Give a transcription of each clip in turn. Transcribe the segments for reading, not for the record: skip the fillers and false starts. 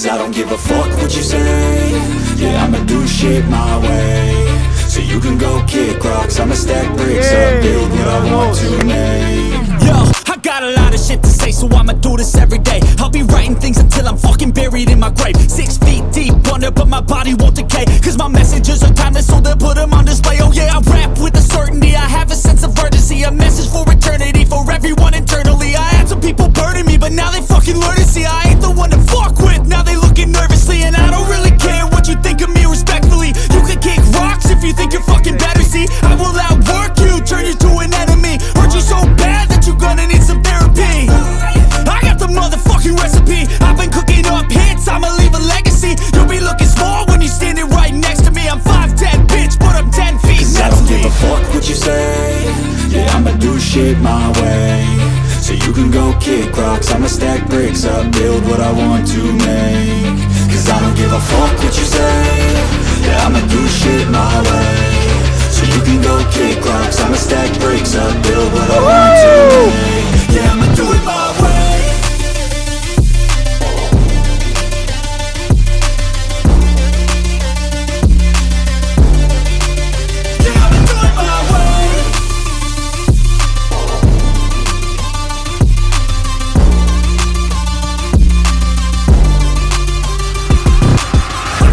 Cause I don't give a fuck what you say. Yeah, I'ma do shit my way. So you can go kick rocks, I'ma stack bricks up, build what I want to make. Yo, I got a lot of shit to say, so I'ma do this every day. I'll be writing things until I'm fucking buried in my grave. 6 feet deep under, but my body won't decay. Cause my messages are timeless, so they'll put them on display. Oh yeah, I rap with a certainty, I have a sense of urgency. A message for eternity, for everyone internally. I had some people burning me, but now they fucking learn to see I ain't the one to fuck with, now they looking nervously. And I don't really care what you think of me, respectfully. You can kick rocks if you think you're fucking better, see. I will outwork you, turn you to an enemy. Hurt you so bad that you're gonna need some therapy. I got the motherfucking recipe. I've been cooking up hits, I'ma leave a legacy. You'll be looking small when you're standing right next to me. I'm 5'10", bitch, but I'm 10 feet Cause I don't give a fuck what you say. Yeah, I'ma do shit my way. So you can go kick rocks, I'ma stack bricks up, build what I want to make. Cause I don't give a fuck what you say. Yeah, I'ma do shit my way. So you can go kick rocks, I'ma stack bricks up, build what I want to make. Yeah, I'ma do it my way. Yeah, I'ma do it my way.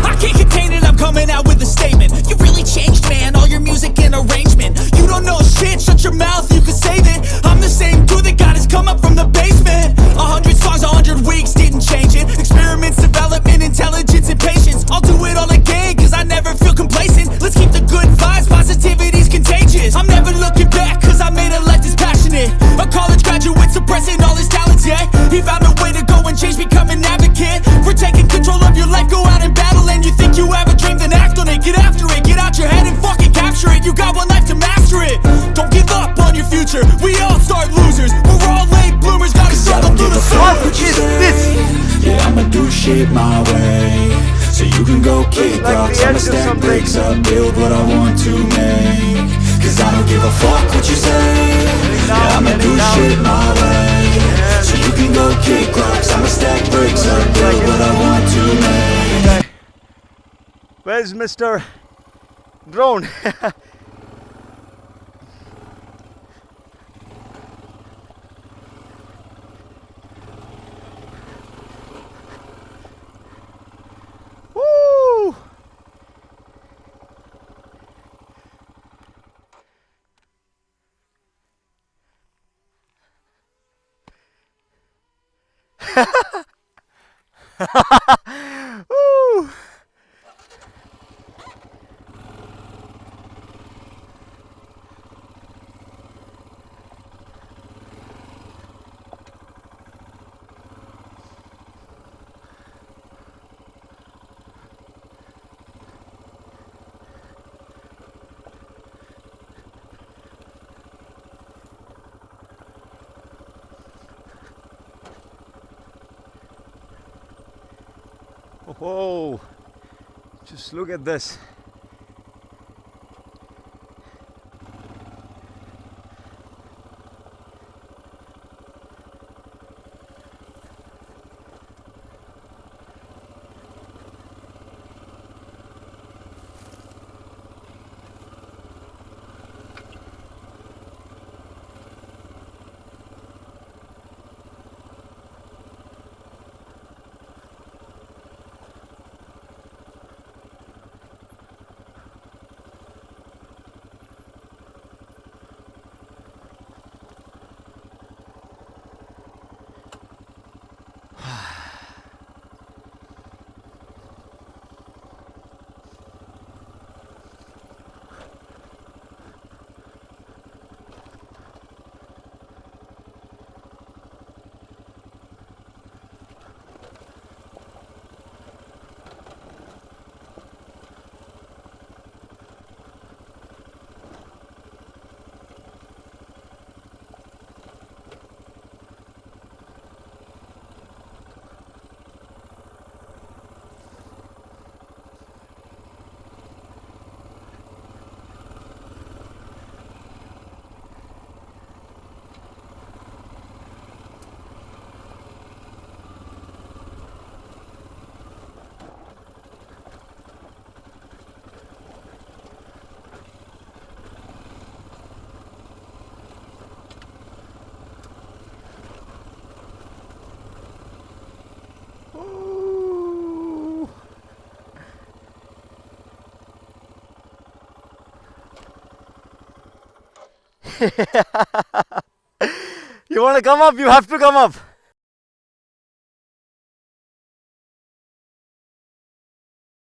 I can't contain it, I'm coming out with a statement. You really changed, man, all your music and arrangement. You don't know shit, shut your mouth, you can save it. I'm the same dude that got his come up from the basement. 100 songs, 100 weeks, didn't change it. Experiments, development, intelligence, and patience. I'll do it all again, cause I never feel complacent. Let's keep the good vibes, positivity's contagious. I'm never looking back, cause I made a life that's passionate. A college graduate suppressing all his talents, yeah. He found a way to go and change, become an advocate. For taking control of your life, go out and battle. And you think you have a dream, then act on it. Get after it, get out your head and fucking capture it. You got one life to master it. Don't give up on your future, we all start losers. We're all late bloomers, gotta struggle through the What is this? Yeah, I'ma do shit my way. So you can go kick rocks, I'ma stack bricks up, build what I want to make. Cause I don't give a fuck what you say. Yeah, I'ma do shit my way. So you can go kick rocks, I'ma stack bricks up, build what I want to make. Where's Mr. Drone? Woo! Woo! Whoa, just look at this. You want to come up? You have to come up.